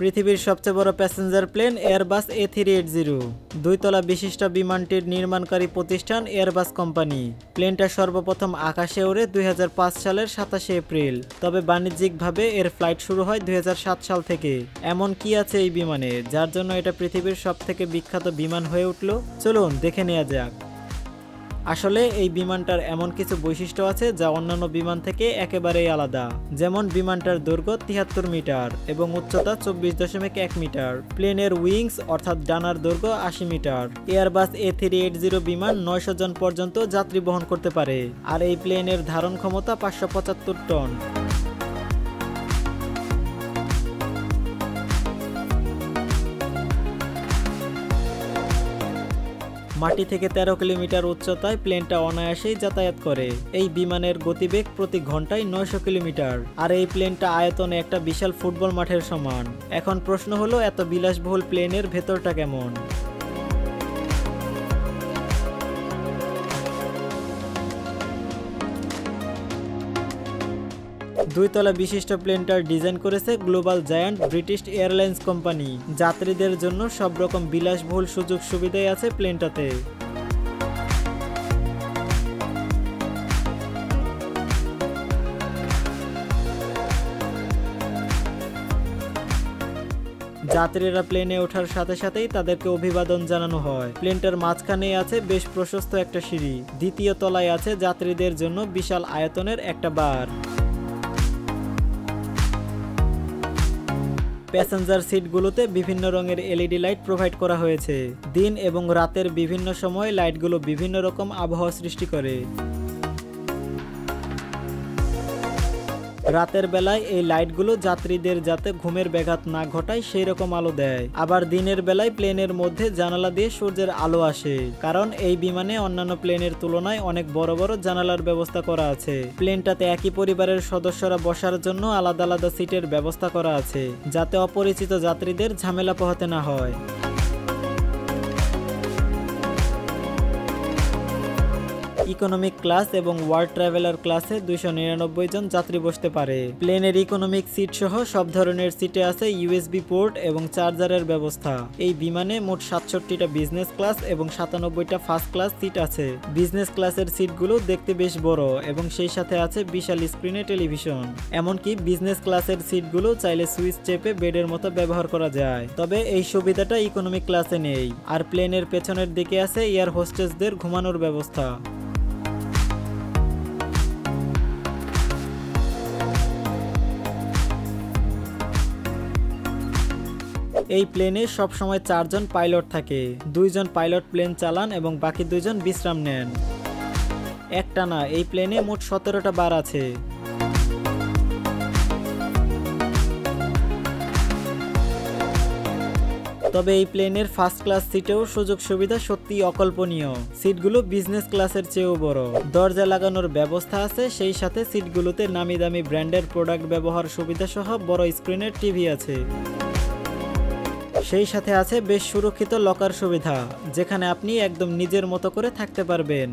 পৃথিবীর সবচেয়ে বড় প্যাসেঞ্জার প্লেন এয়ারবাস A380 দুইতলা বিশিষ্ট বিমানটির নির্মাণকারী প্রতিষ্ঠান এয়ারবাস কোম্পানি। প্লেনটা সর্বপ্রথম আকাশে ওড়ে 2005 সালের 27 এপ্রিল। তবে বাণিজ্যিকভাবে এর ফ্লাইট শুরু হয় 2007 সাল থেকে। এমন কি আছে এই বিমানে যার জন্য এটা পৃথিবীর সবথেকে বিখ্যাত বিমান হয়ে উঠল? চলুন দেখে নেওয়া যাক। আসলে এই বিমানটার এমন কিছু বৈশিষ্ট্য আছে যা অন্যান্য বিমান থেকে একেবারেই আলাদা। যেমন বিমানটার দৈর্ঘ্য 73 মিটার এবং উচ্চতা 24.1 মিটার। প্লেনের উইংস অর্থাৎ ডানার দৈর্ঘ্য 80 মিটার। এয়ারবাস A380 বিমান 900 জন পর্যন্ত যাত্রী বহন করতে পারে, আর এই প্লেনের ধারণ ক্ষমতা 575 টন। মাটি থেকে 13 কিলোমিটার উচ্চতায় প্লেনটা অনায়াসেই যাতায়াত করে। এই বিমানের গতিবেগ প্রতি ঘন্টায় 900 কিলোমিটার, আর এই প্লেনটা আয়তনে একটা বিশাল ফুটবল মাঠের সমান। এখন প্রশ্ন হলো, এত বিলাসবহুল প্লেনের ভেতরটা কেমন? দুইতলা বিশিষ্ট প্লেনটার ডিজাইন করেছে global giant British airlines company. যাত্রীদের জন্য সব রকম বিলাসবহুল সুযোগ সুবিধাই আছে প্লেনটাতে। যাত্রীরা প্লেনে ওঠার সাথে সাথেই তাদেরকে অভিবাদন জানানো হয়। প্লেনটার মাঝখানেই আছে বেশ প্রশস্ত একটা সিঁড়ি। দ্বিতীয় তলায় আছে যাত্রীদের জন্য বিশাল আয়তনের একটা বার। প্যাসেঞ্জার সিটগুলোতে বিভিন্ন রঙের LED লাইট প্রোভাইড করা হয়েছে। দিন এবং রাতের বিভিন্ন সময় লাইটগুলো বিভিন্ন রকম আবহাওয়া সৃষ্টি করে। রাতের বেলায় এই লাইটগুলো যাত্রীদের যাতে ঘুমের ব্যাঘাত না ঘটায় সেই রকম আলো দেয়। আবার দিনের বেলায় প্লেনের মধ্যে জানালা দিয়ে সূর্যের আলো আসে, কারণ এই বিমানে অন্যান্য প্লেনের তুলনায় অনেক বড় বড় জানালার ব্যবস্থা করা আছে। প্লেনটাতে একই পরিবারের সদস্যরা বসার জন্য আলাদা আলাদা সিটের ব্যবস্থা করা আছে, যাতে অপরিচিত যাত্রীদের ঝামেলা পোহাতে না হয়। ইকোনমিক ক্লাস এবং ওয়ার্ল্ড ট্রাভেলার ক্লাসে 299 জন যাত্রী বসতে পারে। প্লেনের ইকোনমিক সিট সহ সব ধরনের সিটে আছে USB পোর্ট এবং চার্জারের ব্যবস্থা। এই বিমানে মোট 67টা বিজনেস ক্লাস এবং 97টা ফার্স্ট ক্লাস সিট আছে। বিজনেস ক্লাসের সিটগুলো দেখতে বেশ বড় এবং সেই সাথে আছে বিশাল স্ক্রিনে টেলিভিশন। এমনকি বিজনেস ক্লাসের সিটগুলো চাইলে সুইচ চেপে বেডের মতো ব্যবহার করা যায়। তবে এই সুবিধাটা ইকোনমিক ক্লাসে নেই। আর প্লেনের পেছনের দিকে আছে এয়ার হোস্টেসদের ঘুমানোর ব্যবস্থা। এই প্লেনে সবসময় 4 জন পাইলট থাকে। 2 জন পাইলট প্লেন চালান এবং বাকি 2 জন বিশ্রাম নেন। একটানা এই প্লেনে মোট 17টা বার আছে। তবে এই প্লেনের ফার্স্ট ক্লাস সিটেও সুযোগ সুবিধা সত্যিই অকল্পনীয়। সিটগুলো বিজনেস ক্লাসের চেয়েও বড়। দরজা লাগানোর ব্যবস্থা আছে, সেই সাথে সিটগুলোতে নামি দামি ব্র্যান্ডের প্রোডাক্ট ব্যবহার সুবিধা সহ বড় স্ক্রিনের টিভি আছে। সেই সাথে আছে বেশ সুরক্ষিত লকার সুবিধা, যেখানে আপনি একদম নিজের মতো করে থাকতে পারবেন।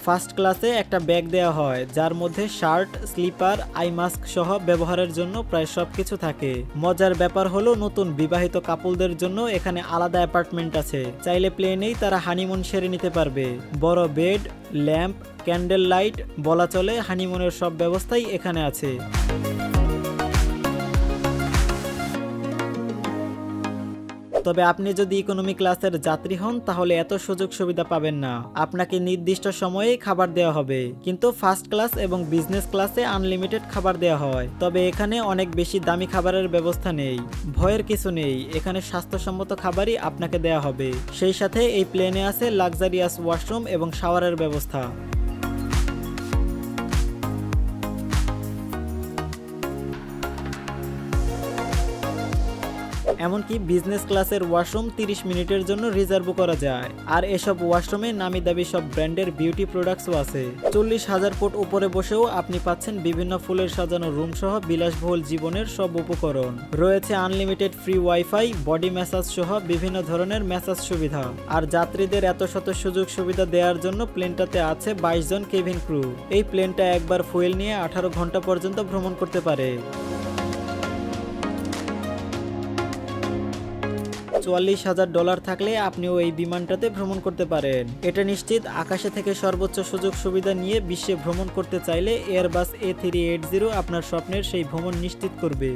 ফার্স্ট ক্লাসে একটা ব্যাগ দেওয়া হয়, যার মধ্যে শার্ট, স্লিপার, আই মাস্ক সহ ব্যবহারের জন্য প্রায় সবকিছু থাকে। মজার ব্যাপার হলো, নতুন বিবাহিত কাপলদের জন্য এখানে আলাদা অ্যাপার্টমেন্ট আছে। চাইলে প্লেনেই তারা হানিমুন সেরে নিতে পারবে। বড় বেড, ল্যাম্প, ক্যান্ডেল লাইট, বলা চলে হানিমুনের সব ব্যবস্থাই এখানে আছে। তবে আপনি যদি ইকোনমি ক্লাসের যাত্রী হন তাহলে এত সুযোগ সুবিধা পাবেন না। আপনাকে নির্দিষ্ট সময়েই খাবার দেওয়া হবে, কিন্তু ফার্স্ট ক্লাস এবং বিজনেস ক্লাসে আনলিমিটেড খাবার দেওয়া হয়। তবে এখানে অনেক বেশি দামি খাবারের ব্যবস্থা নেই। ভয়ের কিছু নেই, এখানে স্বাস্থ্যসম্মত খাবারই আপনাকে দেওয়া হবে। সেই সাথে এই প্লেনে আছে লাক্সারিয়াস ওয়াশরুম এবং শাওয়ারের ব্যবস্থা। এমমনকি বিজনেস ক্লাসের ওয়াশরুম 30 মিনিটের জন্য রিজার্ভ করা যায়। আর এসব ওয়াশরুমে নামি দামি সব ব্র্যান্ডের বিউটি প্রোডাক্টসও আছে। 40,000 ফুট উপরে বসেও আপনি পাচ্ছেন বিভিন্ন ফুলের সাজানো রুম সহ বিলাসবহুল জীবনের সব উপকরণ। রয়েছে unlimited free wifi, body massage সহ বিভিন্ন ধরনের ম্যাসাজ সুবিধা। আর যাত্রীদের এত শত সুযোগ সুবিধা দেওয়ার জন্য প্লেনটাতে আছে 22 জন কেবিন ক্রু। এই প্লেনটা একবার ফুয়েল নিয়ে 18 ঘন্টা পর্যন্ত ভ্রমণ করতে পারে। $44,000 থাকলে আপনিও এই বিমানটাতে ভ্রমণ করতে পারেন। এটা নিশ্চিত আকাশে থেকে সর্বোচ্চ সুযোগ সুবিধা নিয়ে বিশ্বে ভ্রমণ করতে চাইলে এয়ারবাস A380 আপনার স্বপ্নের সেই ভ্রমণ নিশ্চিত করবে।